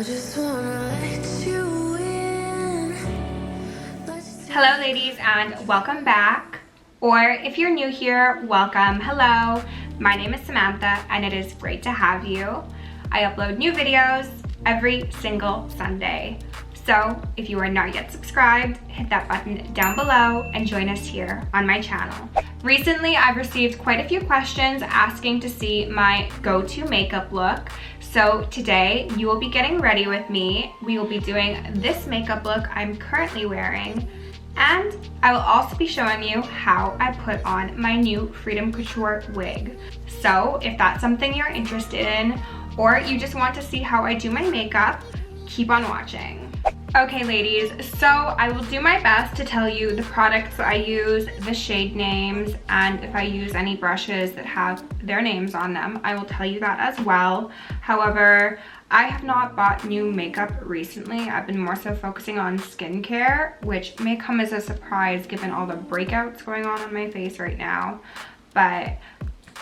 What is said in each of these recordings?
just wanna let you in. Hello ladies and welcome back. Or if you're new here, welcome. Hello, my name is Samantha and it is great to have you. I upload new videos every single Sunday. So if you are not yet subscribed, hit that button down below and join us here on my channel. Recently, I've received quite a few questions asking to see my go-to makeup look. So today you will be getting ready with me. We will be doing this makeup look I'm currently wearing, and I will also be showing you how I put on my new Freedom Couture wig. So if that's something you're interested in, or you just want to see how I do my makeup, keep on watching. Okay ladies, so I will do my best to tell you the products I use, the shade names, and if I use any brushes that have their names on them, I will tell you that as well. However, I have not bought new makeup recently. I've been more so focusing on skincare, which may come as a surprise given all the breakouts going on my face right now. But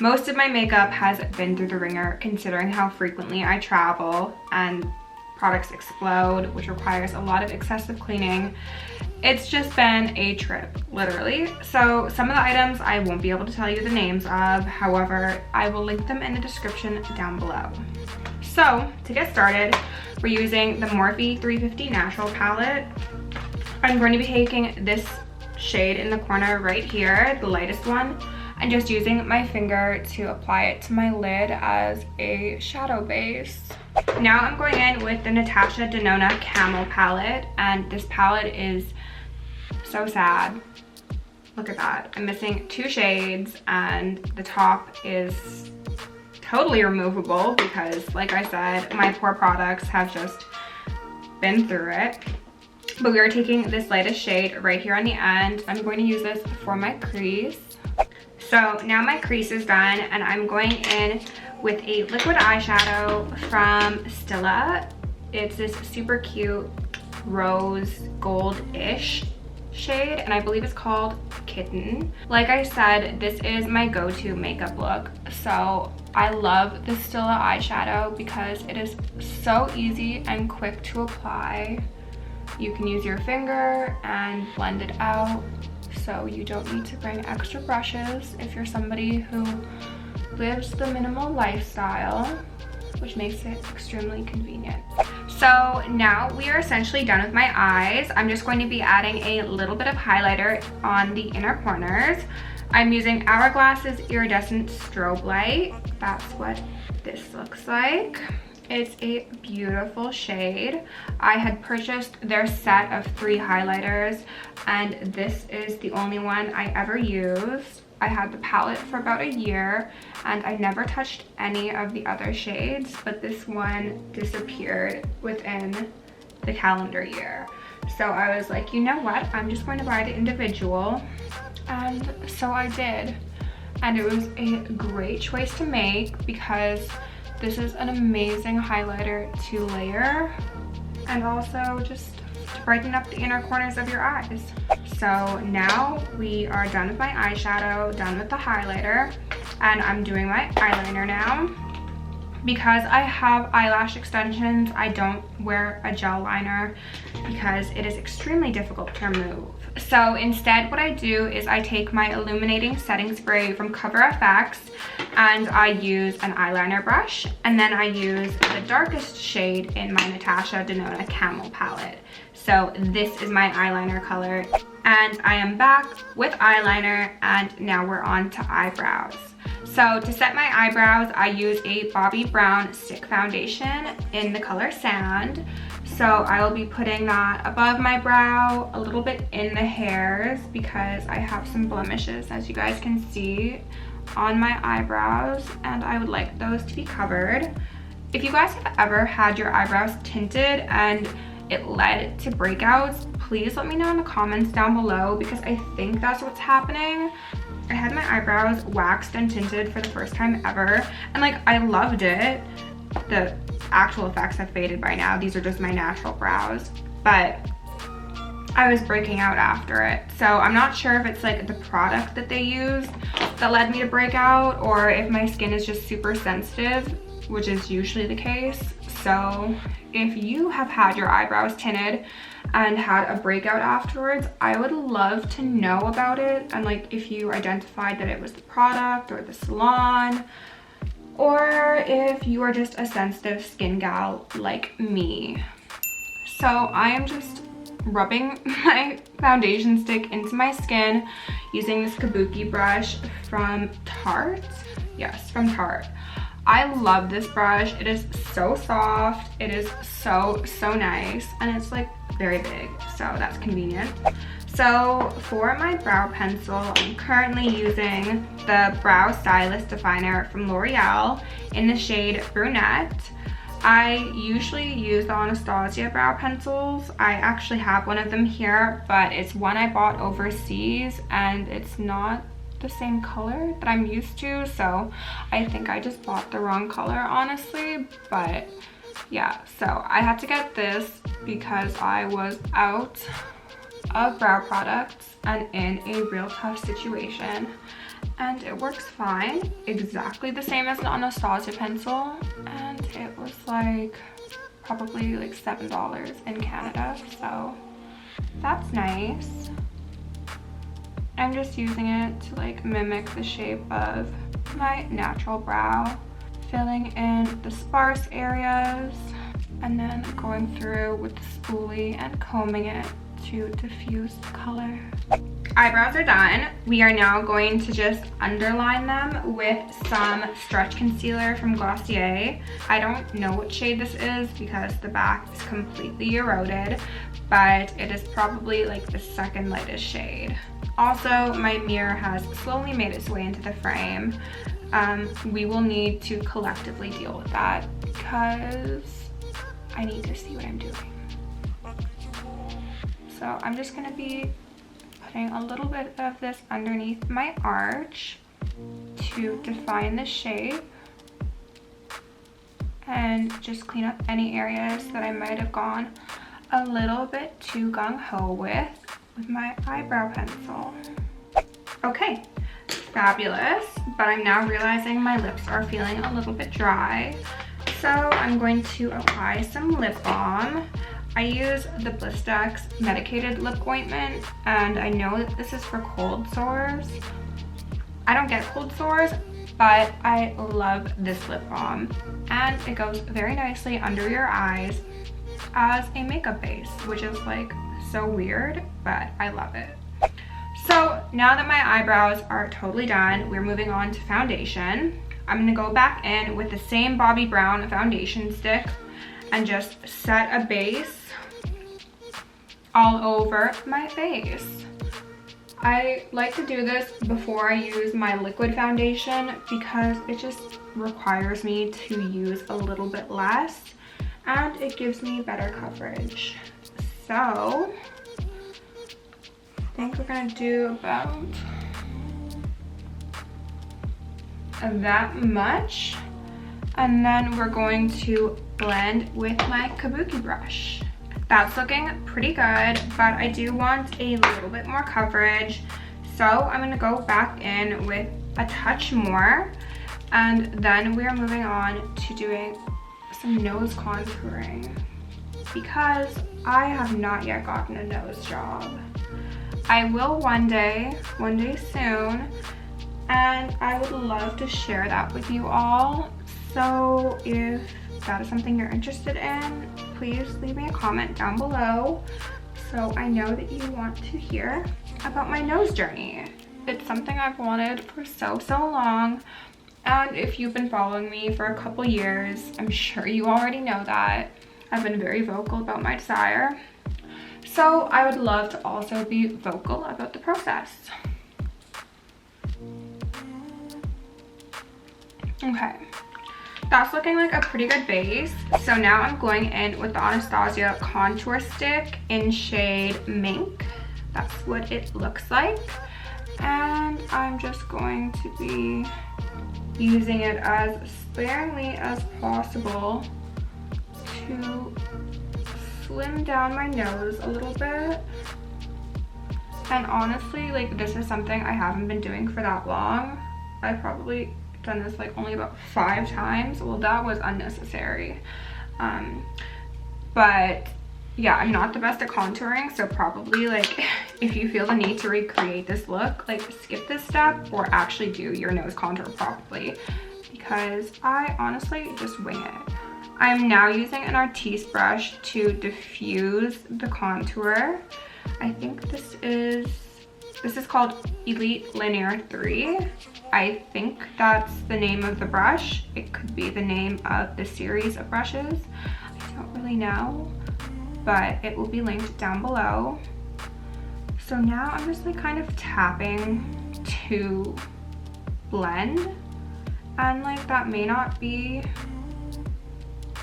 most of my makeup has been through the ringer considering how frequently I travel and products explode, which requires a lot of excessive cleaning. It's just been a trip, literally. So some of the items I won't be able to tell you the names of, however, I will link them in the description down below. So to get started, we're using the Morphe 350 Natural palette. I'm going to be taking this shade in the corner right here, the lightest one, and just using my finger to apply it to my lid as a shadow base. Now I'm going in with the Natasha Denona Camel Palette, and this palette is so sad. Look at that. I'm missing 2 shades and the top is totally removable because, like I said, my poor products have just been through it. But we are taking this lightest shade right here on the end. I'm going to use this for my crease. So now my crease is done and I'm going in with a liquid eyeshadow from Stila. It's this super cute rose gold-ish shade and I believe it's called Kitten. Like I said, this is my go-to makeup look. So I love the Stila eyeshadow because it is so easy and quick to apply. You can use your finger and blend it out, so you don't need to bring extra brushes if you're somebody who lives the minimal lifestyle, which makes it extremely convenient. So now we are essentially done with my eyes. I'm just going to be adding a little bit of highlighter on the inner corners. I'm using Hourglass's Iridescent Strobe Light. That's what this looks like. It's a beautiful shade. I had purchased their set of 3 highlighters and this is the only one I ever used. I had the palette for about a year and I never touched any of the other shades, but this one disappeared within the calendar year. So I was like, you know what? I'm just going to buy the individual. And so I did. And it was a great choice to make because this is an amazing highlighter to layer and also just to brighten up the inner corners of your eyes. So now we are done with my eyeshadow, done with the highlighter, and I'm doing my eyeliner now. Because I have eyelash extensions, I don't wear a gel liner because it is extremely difficult to remove. So instead what I do is I take my illuminating setting spray from Cover FX and I use an eyeliner brush, and then I use the darkest shade in my Natasha Denona Camel palette. So this is my eyeliner color, and I am back with eyeliner, and now we're on to eyebrows. So to set my eyebrows, I use a Bobbi Brown stick foundation in the color Sand. So I will be putting that above my brow, a little bit in the hairs because I have some blemishes, as you guys can see, on my eyebrows, and I would like those to be covered. If you guys have ever had your eyebrows tinted and it led to breakouts, please let me know in the comments down below because I think that's what's happening. I had my eyebrows waxed and tinted for the first time ever, and like I loved it. The actual effects have faded by now. These are just my natural brows, but I was breaking out after it. So I'm not sure if it's like the product that they used that led me to break out or if my skin is just super sensitive, which is usually the case. So if you have had your eyebrows tinted and had a breakout afterwards, I would love to know about it, and like if you identified that it was the product or the salon, or if you are just a sensitive skin gal like me. So I am just rubbing my foundation stick into my skin using this kabuki brush from Tarte. Yes, from Tarte. I love this brush. It is so soft. It is so nice, and it's like very big, so that's convenient. So for my brow pencil, I'm currently using the Brow Stylist Definer from L'Oreal in the shade Brunette. I usually use the Anastasia brow pencils. I actually have one of them here, but it's one I bought overseas and it's not the same color that I'm used to, so I think I just bought the wrong color, honestly. But yeah, so I had to get this because I was out of brow products and in a real tough situation, and it works fine, exactly the same as an Anastasia pencil, and it was like probably like $7 in Canada, so that's nice. I'm just using it to like mimic the shape of my natural brow, filling in the sparse areas, and then going through with the spoolie and combing it to diffuse the color. Eyebrows are done. We are now going to just underline them with some stretch concealer from Glossier. I don't know what shade this is because the back is completely eroded, but it is probably like the second lightest shade. Also, my mirror has slowly made its way into the frame. We will need to collectively deal with that because I need to see what I'm doing. So I'm just gonna be putting a little bit of this underneath my arch to define the shape and just clean up any areas that I might have gone a little bit too gung-ho with my eyebrow pencil. Okay, fabulous, but I'm now realizing my lips are feeling a little bit dry, so I'm going to apply some lip balm. I use the Blistex medicated lip ointment, and I know that this is for cold sores. I don't get cold sores, but I love this lip balm, and it goes very nicely under your eyes as a makeup base, which is like so weird, but I love it. So now that my eyebrows are totally done, we're moving on to foundation. I'm gonna go back in with the same Bobbi Brown foundation stick and just set a base all over my face. I like to do this before I use my liquid foundation because it just requires me to use a little bit less and it gives me better coverage. So I think we're gonna do about that much, and then we're going to blend with my kabuki brush. That's looking pretty good, but I do want a little bit more coverage, so I'm gonna go back in with a touch more, and then we're moving on to doing some nose contouring because I have not yet gotten a nose job. I will one day soon, and I would love to share that with you all. So if that is something you're interested in, please leave me a comment down below so I know that you want to hear about my nose journey. It's something I've wanted for so long, and if you've been following me for a couple years, I'm sure you already know that I've been very vocal about my desire. So I would love to also be vocal about the process. Okay, that's looking like a pretty good base. So now I'm going in with the Anastasia contour stick in shade Mink. That's what it looks like. And I'm just going to be using it as sparingly as possible to slim down my nose a little bit. And honestly, like, this is something I haven't been doing for that long. I've probably done this like only about 5 times. Well, that was unnecessary. But yeah, I'm not the best at contouring, so probably like if you feel the need to recreate this look, like skip this step or actually do your nose contour properly, because I honestly just wing it. I'm now using an Artiste brush to diffuse the contour. I think this is called Elite Linear 3. I think that's the name of the brush. It could be the name of the series of brushes. I don't really know, but it will be linked down below. So now I'm just like kind of tapping to blend, and like that may not be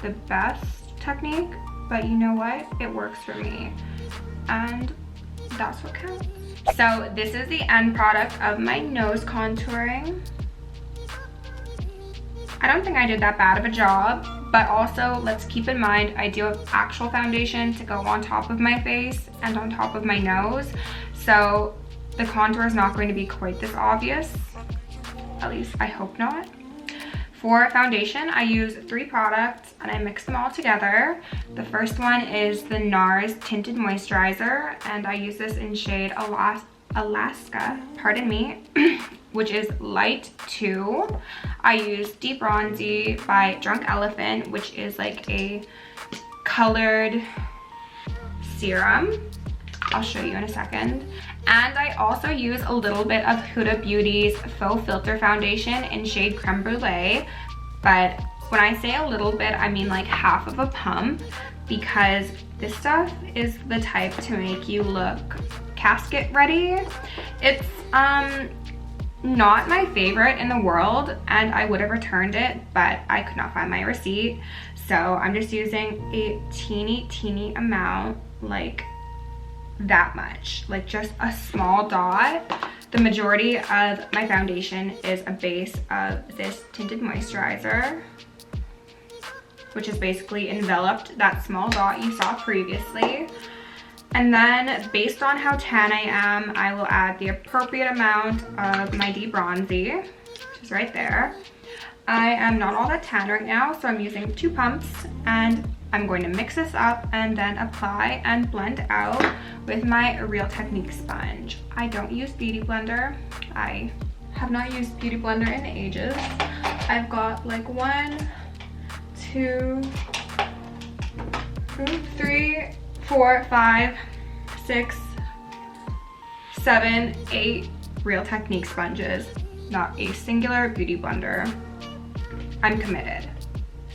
the best technique, but you know what? It works for me, and that's what counts. So this is the end product of my nose contouring. I don't think I did that bad of a job, but also let's keep in mind I do have actual foundation to go on top of my face and on top of my nose, so the contour is not going to be quite this obvious. At least I hope not. For foundation, I use 3 products and I mix them all together. The first one is the NARS Tinted Moisturizer, and I use this in shade Alaska, pardon me, which is light 2. I use Deep Bronzy by Drunk Elephant, which is like a colored serum. I'll show you in a second. And I also use a little bit of Huda Beauty's Faux Filter Foundation in shade Creme Brulee. But when I say a little bit, I mean like half of a pump, because this stuff is the type to make you look casket ready. It's not my favorite in the world, and I would have returned it, but I could not find my receipt. So I'm just using a teeny amount, like that much, like just a small dot. The majority of my foundation is a base of this tinted moisturizer, which is basically enveloped that small dot you saw previously. And then based on how tan I am, I will add the appropriate amount of my Deep Bronzy, which is right there. I am not all that tan right now, so I'm using 2 pumps, and I'm going to mix this up and then apply and blend out with my Real Technique sponge. I don't use Beauty Blender. I have not used Beauty Blender in ages. I've got like 1, 2, 3, 4, 5, 6, 7, 8 Real Technique sponges, not a singular Beauty Blender. I'm committed.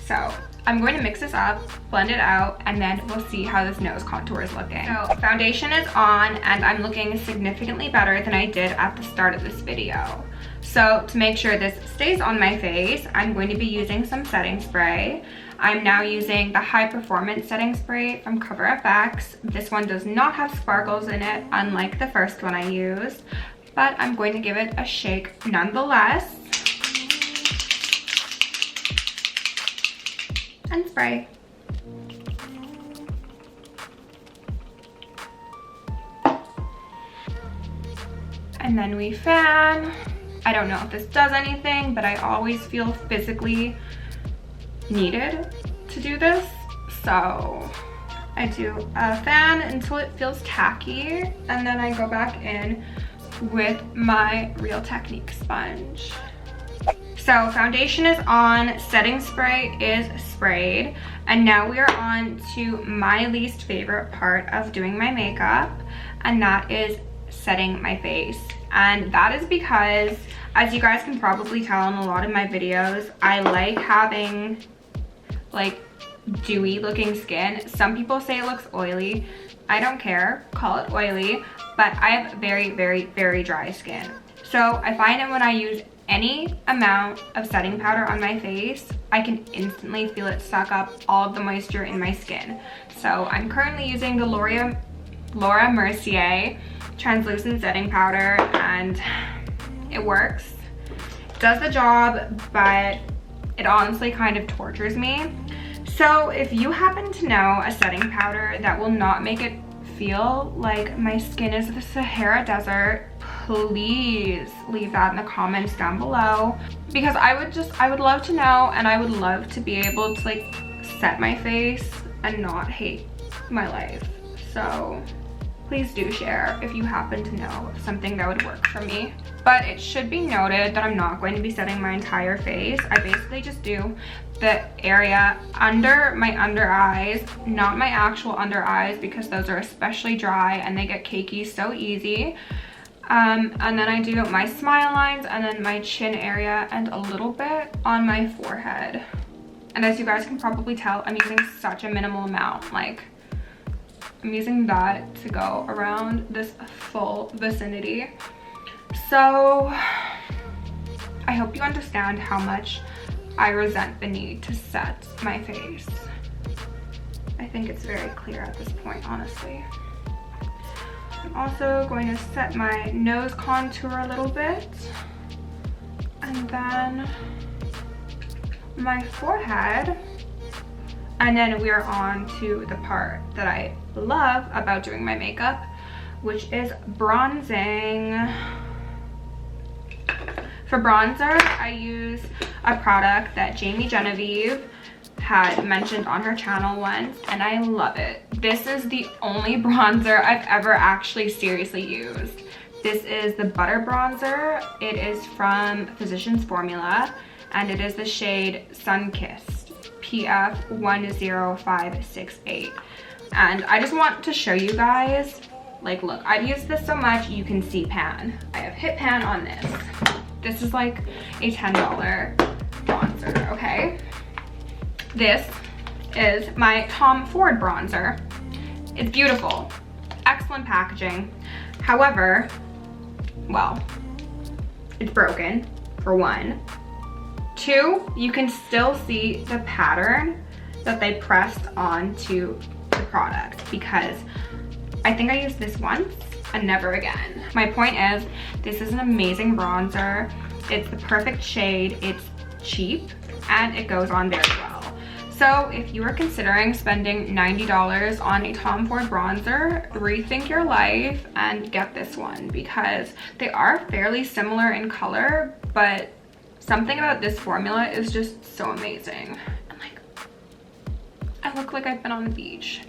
So I'm going to mix this up, blend it out, and then we'll see how this nose contour is looking. So foundation is on, and I'm looking significantly better than I did at the start of this video. So to make sure this stays on my face, I'm going to be using some setting spray. I'm now using the High Performance Setting Spray from CoverFX. This one does not have sparkles in it, unlike the first one I used, but I'm going to give it a shake nonetheless. And spray. And then we fan. I don't know if this does anything, but I always feel physically needed to do this. So I do a fan until it feels tacky, and then I go back in with my Real Technique sponge. So foundation is on, setting spray is sprayed, and now we are on to my least favorite part of doing my makeup, and that is setting my face. And that is because, as you guys can probably tell in a lot of my videos, I like having like dewy looking skin. Some people say it looks oily. I don't care, call it oily, but I have very dry skin. So I find that when I use any amount of setting powder on my face, I can instantly feel it suck up all of the moisture in my skin. So I'm currently using the Laura Mercier translucent setting powder, and it works. It does the job, but it honestly kind of tortures me. So if you happen to know a setting powder that will not make it feel like my skin is the Sahara Desert, please leave that in the comments down below, because I would love to know, and I would love to be able to like set my face and not hate my life. So please do share if you happen to know something that would work for me. But it should be noted that I'm not going to be setting my entire face. I basically just do the area under my under eyes, not my actual under eyes, because those are especially dry and they get cakey so easy. And then I do my smile lines and then my chin area and a little bit on my forehead. And as you guys can probably tell, I'm using such a minimal amount. Like, I'm using that to go around this full vicinity. So I hope you understand how much I resent the need to set my face. I think it's very clear at this point, honestly. I'm also going to set my nose contour a little bit. And then my forehead. And then we're on to the part that I love about doing my makeup, which is bronzing. For bronzer, I use a product that Jamie Genevieve had mentioned on her channel once, and I love it. This is the only bronzer I've ever actually seriously used. This is the Butter Bronzer. It is from Physicians Formula, and it is the shade Sunkissed PF 10568. And I just want to show you guys, like, look, I've used this so much, you can see pan. I have hit pan on this. This is like a $10 bronzer, okay? This is my Tom Ford bronzer. It's beautiful, excellent packaging. However, well, it's broken, for one. Two, you can still see the pattern that they pressed onto the product, because I think I used this once and never again. My point is, this is an amazing bronzer. It's the perfect shade, it's cheap, and it goes on very well. So if you are considering spending $90 on a Tom Ford bronzer, rethink your life and get this one, because they are fairly similar in color, but something about this formula is just so amazing. And like, I look like I've been on the beach.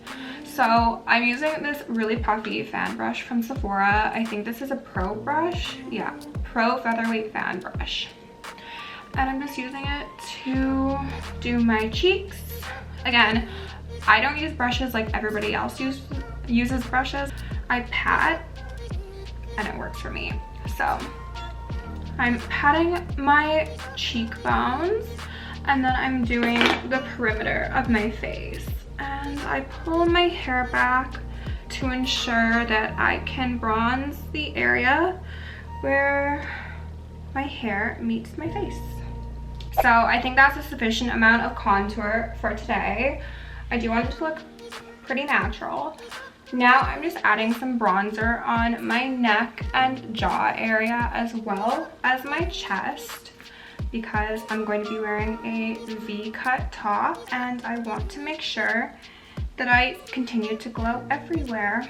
So I'm using this really puffy fan brush from Sephora. I think this is a Pro brush. Yeah, Pro Featherweight fan brush. And I'm just using it to do my cheeks. Again, I don't use brushes like everybody else uses brushes. I pat and it works for me. So I'm patting my cheekbones, and then I'm doing the perimeter of my face. And I pull my hair back to ensure that I can bronze the area where my hair meets my face. So I think that's a sufficient amount of contour for today. I do want it to look pretty natural. Now I'm just adding some bronzer on my neck and jaw area, as well as my chest, because I'm going to be wearing a V-cut top and I want to make sure that I continue to glow everywhere.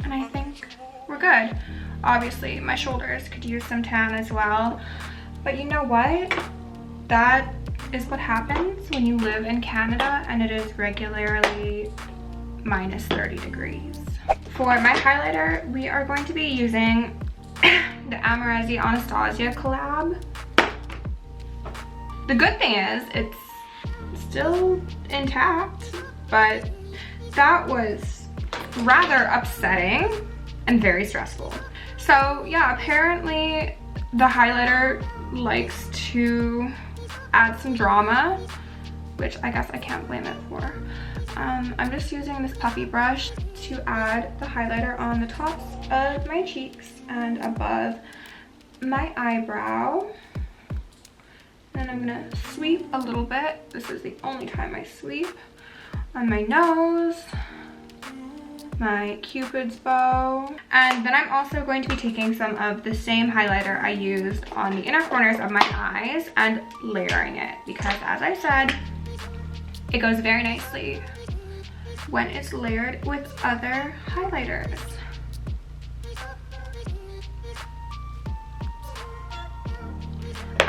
And I think we're good. Obviously, my shoulders could use some tan as well, but you know what? That is what happens when you live in Canada and it is regularly minus 30 degrees. For my highlighter, we are going to be using the Amorezi Anastasia collab. The good thing is it's still intact, but that was rather upsetting and very stressful. So yeah, apparently the highlighter likes to add some drama, which I guess I can't blame it for. I'm just using this puffy brush to add the highlighter on the tops of my cheeks and above my eyebrow. And I'm gonna sweep a little bit. This is the only time I sweep. On my nose, my Cupid's bow. And then I'm also going to be taking some of the same highlighter I used on the inner corners of my eyes and layering it, because as I said, it goes very nicely when it's layered with other highlighters.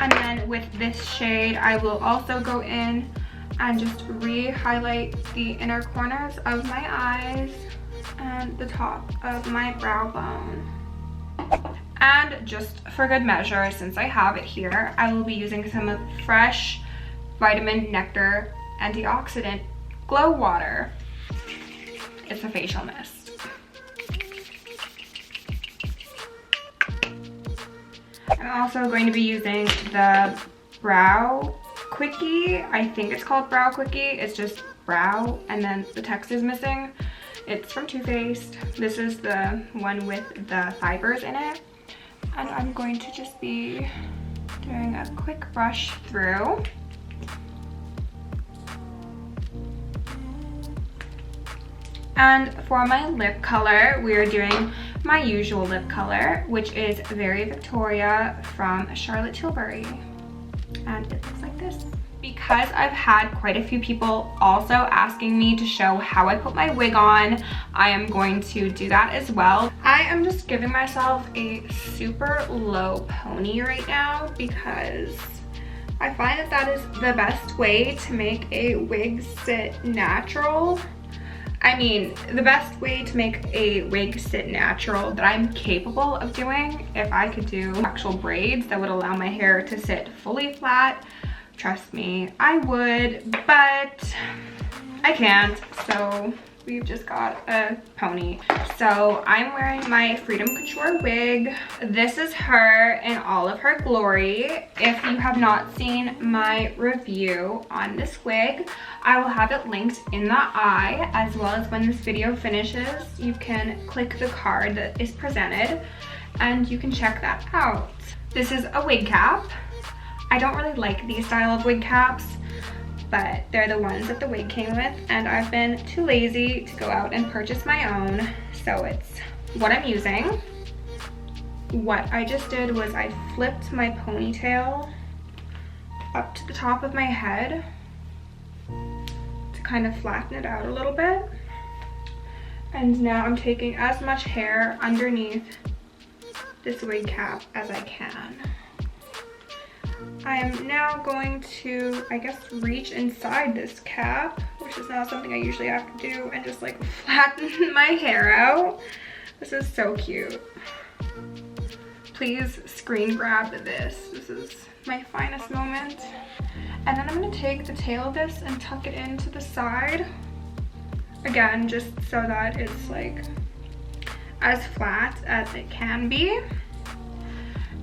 And then with this shade, I will also go in and just re-highlight the inner corners of my eyes and the top of my brow bone. And just for good measure, since I have it here, I will be using some of Fresh Vitamin Nectar Antioxidant Glow Water. It's a facial mist. I'm also going to be using the Brow Quickie. I think it's called Brow Quickie. It's just brow and then the text is missing. It's from Too Faced. This is the one with the fibers in it. And I'm going to just be doing a quick brush through. And for my lip color, we are doing my usual lip color, which is Very Victoria from Charlotte Tilbury. And it looks like this. Because I've had quite a few people also asking me to show how I put my wig on, I am going to do that as well. I am just giving myself a super low pony right now because I find that that is the best way to make a wig sit natural. I mean, the best way to make a wig sit natural that I'm capable of doing, if I could do actual braids that would allow my hair to sit fully flat, trust me, I would, but I can't, so we've just got a pony. So I'm wearing my Freedom Couture wig. This is her in all of her glory. If you have not seen my review on this wig, I will have it linked in the eye, as well as when this video finishes, you can click the card that is presented and you can check that out. This is a wig cap. I don't really like these style of wig caps, but they're the ones that the wig came with, and I've been too lazy to go out and purchase my own, so it's what I'm using. What I just did was I flipped my ponytail up to the top of my head to kind of flatten it out a little bit. And now I'm taking as much hair underneath this wig cap as I can. I am now going to, I guess, reach inside this cap, which is not something I usually have to do, and just like flatten my hair out. This is so cute. Please screen grab this. This is my finest moment. And then I'm gonna take the tail of this and tuck it into the side. Again, just so that it's like as flat as it can be.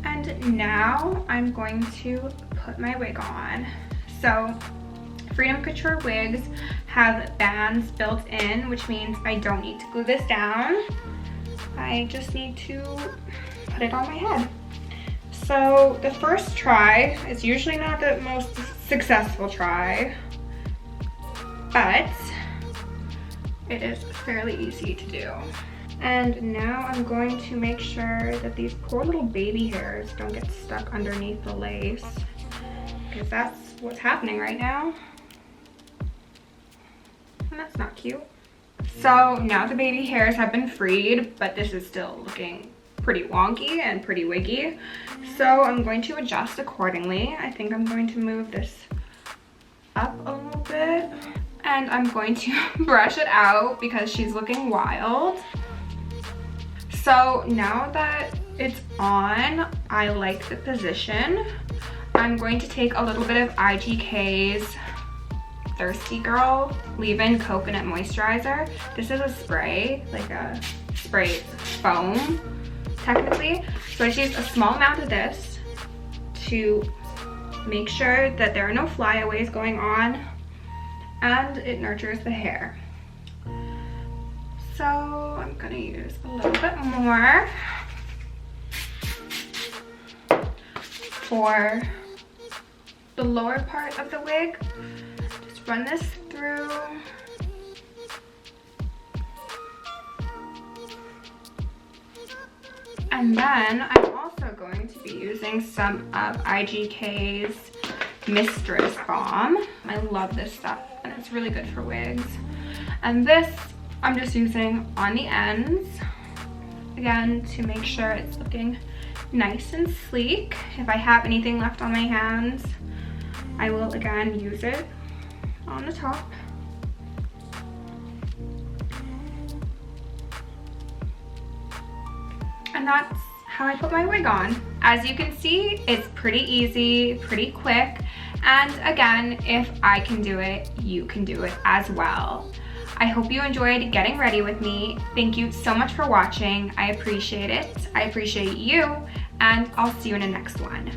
And now I'm going to put my wig on. So Freedom Couture wigs have bands built in, which means I don't need to glue this down. I just need to put it on my head. So the first try is usually not the most successful try, but it is fairly easy to do. And now I'm going to make sure that these poor little baby hairs don't get stuck underneath the lace, because that's what's happening right now. And that's not cute. So now the baby hairs have been freed, but this is still looking pretty wonky and pretty wiggy. So I'm going to adjust accordingly. I think I'm going to move this up a little bit, and I'm going to brush it out because she's looking wild. So now that it's on, I like the position. I'm going to take a little bit of IGK's Thirsty Girl Leave-In Coconut Moisturizer. This is a spray, like a spray foam, technically. So I just use a small amount of this to make sure that there are no flyaways going on, and it nurtures the hair. So I'm gonna use a little bit more for the lower part of the wig. Just run this through. And then I'm also going to be using some of IGK's Mistress Balm. I love this stuff and it's really good for wigs. And this I'm just using on the ends, again, to make sure it's looking nice and sleek. If I have anything left on my hands, I will again use it on the top. And that's how I put my wig on. As you can see, it's pretty easy, pretty quick. And again, if I can do it, you can do it as well. I hope you enjoyed getting ready with me. Thank you so much for watching. I appreciate it. I appreciate you, and I'll see you in the next one.